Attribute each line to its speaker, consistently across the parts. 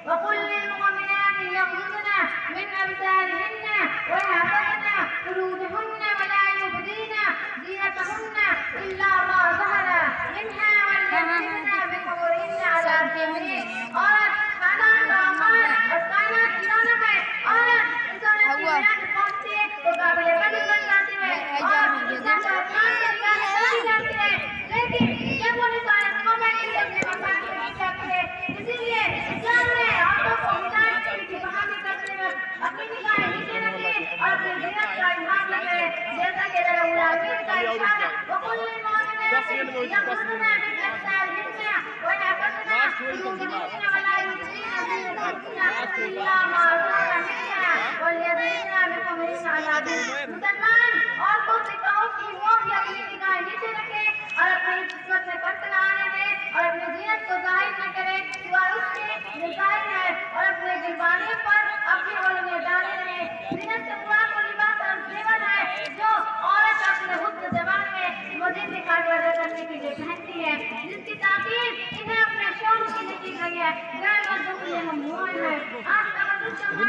Speaker 1: وقل للمؤمنات يغضضن من أبصارهن ويحفظن فروجهن ولا يبدين زينتهن إلا ما ظهر منها وليضربن بخمرهن على جيوبهن. عورت خاندان کا امال اور کائنات کی رونق ہے. عورت انسان کی بنیاد پہنچتی ہے تو قابل قدر بن جاتی ہے اور انسان کا اپمان کرتا ہے چلی جاتی ہے. لیکن جب وہ نثار قوم ہے کہ اپنے مفاد کے پیچھے ہے، اسی لیے اسلام نے عورتوں کو ہدایت کی بحالی کرتے وقت اپنی نگاہیں نیچے رکھیں اور اپنی زینت کا اظہار نہ کریں، جیسا کہ رب العالمین کا ارشاد ہے وَقُلْ لِلْمُؤْمِنَاتِ يَغْضُضْنَ مِنْ أَبْصَارِهِنَّ وَيَحْفَظْنَ فُرُوجَهُنَّ وَلَا يُبْدِينَ زِينَتَهُنَّ إِلَّا مَا ظَهَرَ مِنْهَا وَلْيَضْرِبْنَ بِخُمُرِهِنَّ عَلَى جِيوبِهِنَّ. مسلمان عورتوں سے کہو کہ وہ بھی اپنی نگاہیں نیچے رکھیں اور اپنی قسمت میں فرق نہ آنے دیں اور اپنی زینت کو ظاہر نہ کریں سوائے اس کے جو ظاہر ہے اور اپنے گربانوں پر اپنی اولنیں ڈالے رہیں. زینت سے مراد وہ لباس اور زیور ہے جو عورت اپنے حسن زبان میں مزید نکھار پیدا کرنے کے لیے پہنتی ہے، جس کی تاکید انہیں اپنے شوق کی دی گئی ہے. غیر مردوں کے لیے ممنوع ہے. آپ تبدل سے کل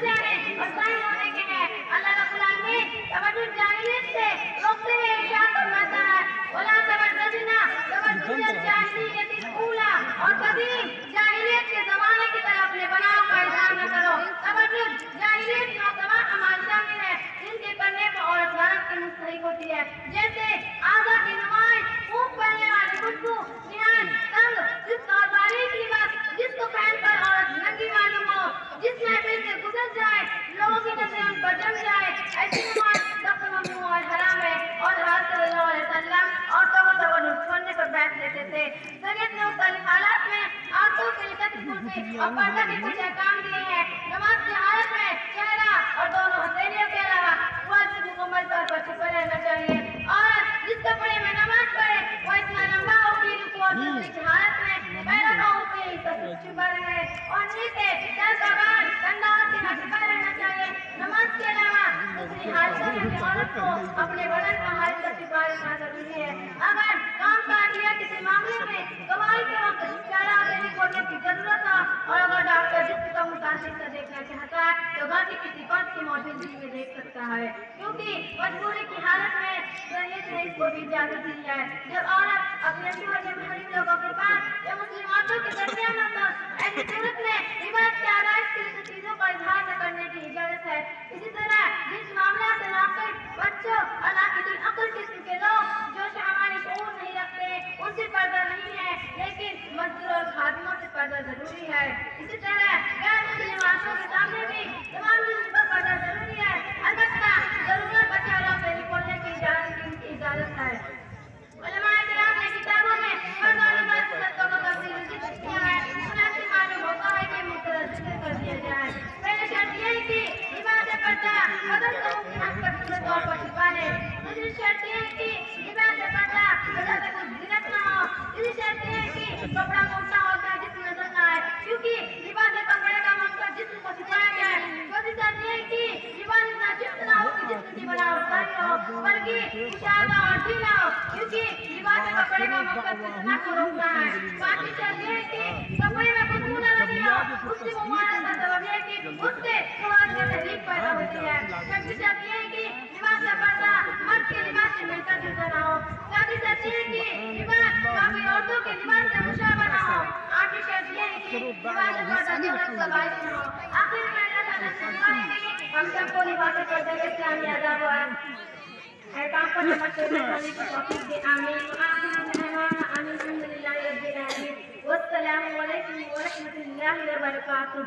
Speaker 1: جانے اور ظاہر ہونے کے ہیں. اللہ رب العالمین تبدل جاہلیت سے روکتے ہوئے ارشاد فرماتا ہے وَلَا تَبَرَّجْنَ تَبَرُّجَ الْجَاهِلِيَّةِ الْأُولَىٰ. اور قدیم جاہلیت کے زمانے کی طرح اپنے بناؤ کا اظہار نہ کرو. تبرج جاہلیت میں تمام اعمال شامل ہیں جن کے کرنے پر عورت لعنت کی مستحق ہوتی ہے، جیسے اعضاء کی نمائش، خوب پہننے والی خوشبو، نہایت تنگ جسم اور باریک لباس جس کو پہن کر عورت ننگی معلوم ہو، جس محفل سے گزر جائے لوگوں کی نظریں ان پر جم جائے، ایسی نمائش سخت ممنوع اور حرام ہے. اور حضرت صلی اللہ علیہ وسلم عورتوں کو تبرج چھوڑنے پر بیٹھ لیتے تھے. شریعت نے مختلف حالات میں عورتوں کے لیے کرسی اور پردہ کے کچھ احکام دیے ہیں. نماز کی حالت میں چہرہ اور دونوں ہتھیلیوں کے علاوہ پورا جسم مکمل طور پر چھپا رہنا چاہیے. عورت جس کپڑے میں نماز پڑھے وہ اتنا لمبا ہو کہ رکوع اور سجدے کی حالت میں پیروں کا اوپر چھپا رہے اور نیچے سر کا بال کندھا اور سینہ چھپا رہنا چاہیے. نماز کے علاوہ دوسری حالتوں میں بھی عورت کو اپنے بدن کا حالت چھپا رکھنا ضروری ہے. اگر کام کاج یا کسی معاملے میں کمائی کے وقت چہرہ نہیں کھولنے کی ضرورت ہو اور اگر ڈاکٹر جسم کا متاثر سے دیکھنا چاہتا ہے تو گھر کی کسی فرد کی موجودگی میں دیکھ سکتا ہے، کیونکہ مجبوری کی حالت میں شریعت نے اس کو بھی اجازت دی ہے. جب عورت اپنے شوہر کے محرم لوگوں کے پاس یا مسلم عورتوں کے درمیان ہو تو ایسی صورت میں لباس کی آرائش کی چیزوں کا اظہار نہ کرنے کی اجازت ہے. اسی طرح جس معاملات سے واقف بچوں اور ناقص العقل قسم کے لوگ جو شہوانی شعور نہیں رکھتے ان سے پردہ نہیں ہے، لیکن مزدور اور خادموں سے پردہ ضروری ہے. اسی طرح غیر مسلم عورتوں کے سامنے بھی تمام چیزوں پر پردہ ضروری ہے، البتہ ضرورت بچاروں سے نکلنے کی اجازت ہے. علماء کرام نے کتابوں میں مرد اور لباس کی شرطوں کو تفصیل سے ذکر کیا ہے. مناسب معلوم ہوتا ہے کہ مختلف ذکر کر دیا جائے. پہلے شرط یہ ہے کہ لباس پردہ بدن کو مختلف پر طور پر چھپا لے. دوسری شرط یہ ہے کہ لباس پردہ بدن میں کچھ زینت نہ ہو. تیسری شرط یہ ہے کہ کپڑا موٹا ہو کر جسم نظر نہ آئے، کیونکہ لباس کپڑے کا مقصد جسم کو چھپایا گیا ہے. چوتھی شرط یہ ہے کہ لباس اتنا چست نہ ہو کہ جسم کی بناوٹ ظاہر ہو، بلکہ کشادہ اور ڈھیلا ہو، کیونکہ لباس کپڑے کا مقصد فتنہ کو روکنا ہے. پانچویں شرط یہ ہے کہ کپڑے میں خوشبو نہ لگی ہو. اس کی ممانعت کا سبب یہ ہے کہ اس سے سواد میں تحریک پیدا ہوتی ہے. چھٹی شرط یہ ہے کہ لباس کا پردہ مرد کے لباس سے مل کر جلتا نہ ہو. ساتویں شرط یہ ہے کہ لباس کافی عورتوں کے لباس سے مشابہ نہ ہو. آٹھویں شرط یہ ہے کہ لباس پردہ جلد کا باعث نہ ہو. آخر میں ہم سب کو لباس پردہ کے اسلامی آداب و احکام پر تمکن کرنے کی توفیق دے. آمین. الحمد للہ رب العالمین. والسلام علیکم ورحمۃ اللہ وبرکاتہ.